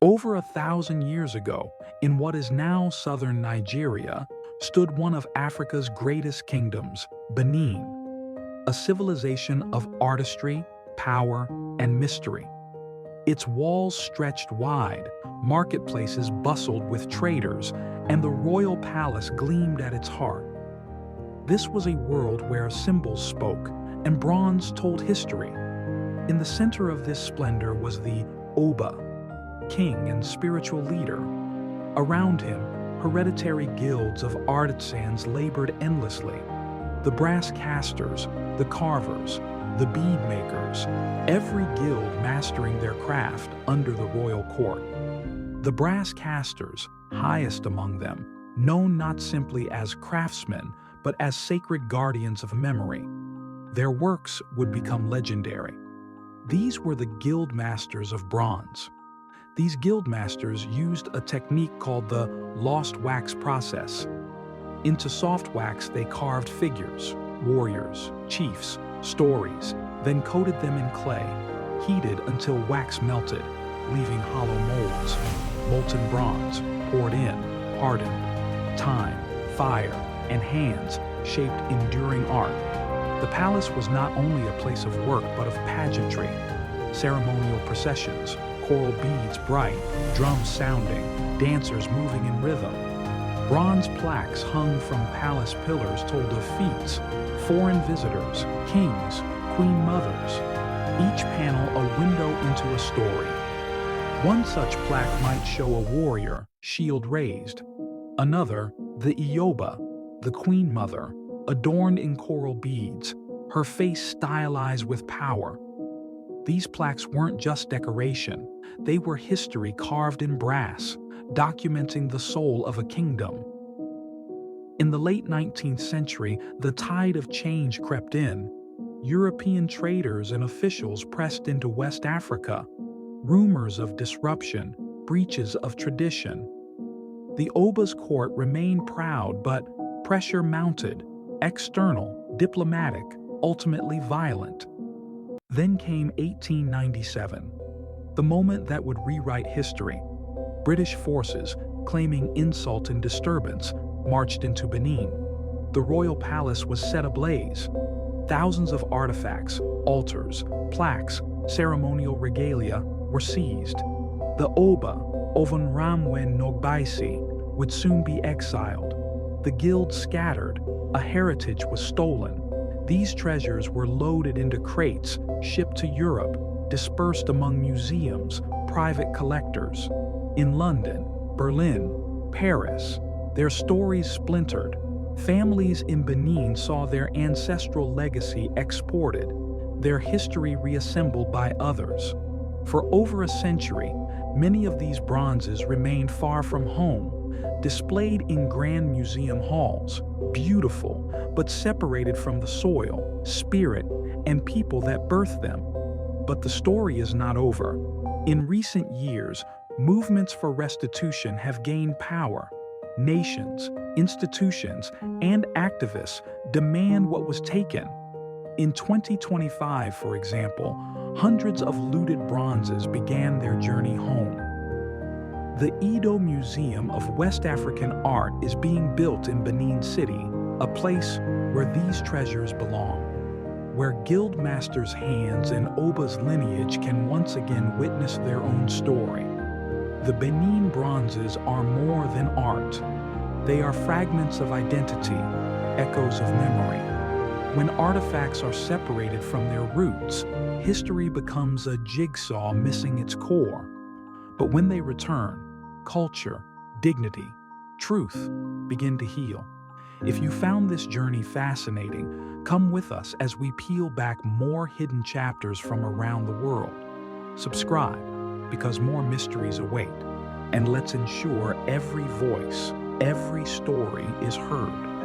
Over 1,000 years ago, in what is now southern Nigeria, stood one of Africa's greatest kingdoms, Benin, a civilization of artistry, power, and mystery. Its walls stretched wide, marketplaces bustled with traders, and the royal palace gleamed at its heart. This was a world where symbols spoke and bronze told history. In the center of this splendor was the Oba, king and spiritual leader. Around him, hereditary guilds of artisans labored endlessly. The brass casters, the carvers, the bead makers, every guild mastering their craft under the royal court. The brass casters, highest among them, known not simply as craftsmen, but as sacred guardians of memory. Their works would become legendary. These were the guild masters of bronze. These guild masters used a technique called the lost wax process. Into soft wax they carved figures, warriors, chiefs, stories, then coated them in clay, heated until wax melted, leaving hollow molds. Molten bronze, poured in, hardened. Time, fire, and hands shaped enduring art. The palace was not only a place of work but of pageantry. Ceremonial processions, coral beads bright, drums sounding, dancers moving in rhythm. Bronze plaques hung from palace pillars told of feats, foreign visitors, kings, queen mothers. Each panel a window into a story. One such plaque might show a warrior, shield raised. Another, the Ioba, the queen mother, adorned in coral beads, her face stylized with power. These plaques weren't just decoration, they were history carved in brass, documenting the soul of a kingdom. In the late 19th century, the tide of change crept in. European traders and officials pressed into West Africa. Rumors of disruption, breaches of tradition. The Oba's court remained proud, but pressure mounted, external, diplomatic, ultimately violent. Then came 1897, the moment that would rewrite history. British forces, claiming insult and disturbance, marched into Benin. The royal palace was set ablaze. Thousands of artifacts, altars, plaques, ceremonial regalia were seized. The Oba, Ovonramwen Nogbaisi, would soon be exiled. The guilds scattered, a heritage was stolen. These treasures were loaded into crates, shipped to Europe, dispersed among museums, private collectors. In London, Berlin, Paris, their stories splintered. Families in Benin saw their ancestral legacy exported, their history reassembled by others. For over a century, many of these bronzes remained far from home, displayed in grand museum halls, beautiful, but separated from the soil, spirit, and people that birthed them. But the story is not over. In recent years, movements for restitution have gained power. Nations, institutions, and activists demand what was taken. In 2025, for example, hundreds of looted bronzes began their journey home. The Edo Museum of West African Art is being built in Benin City, a place where these treasures belong, where guild masters' hands and Oba's lineage can once again witness their own story. The Benin Bronzes are more than art. They are fragments of identity, echoes of memory. When artifacts are separated from their roots, history becomes a jigsaw missing its core. But when they return, culture, dignity, truth begin to heal. If you found this journey fascinating, come with us as we peel back more hidden chapters from around the world. Subscribe, because more mysteries await, and let's ensure every voice, every story is heard.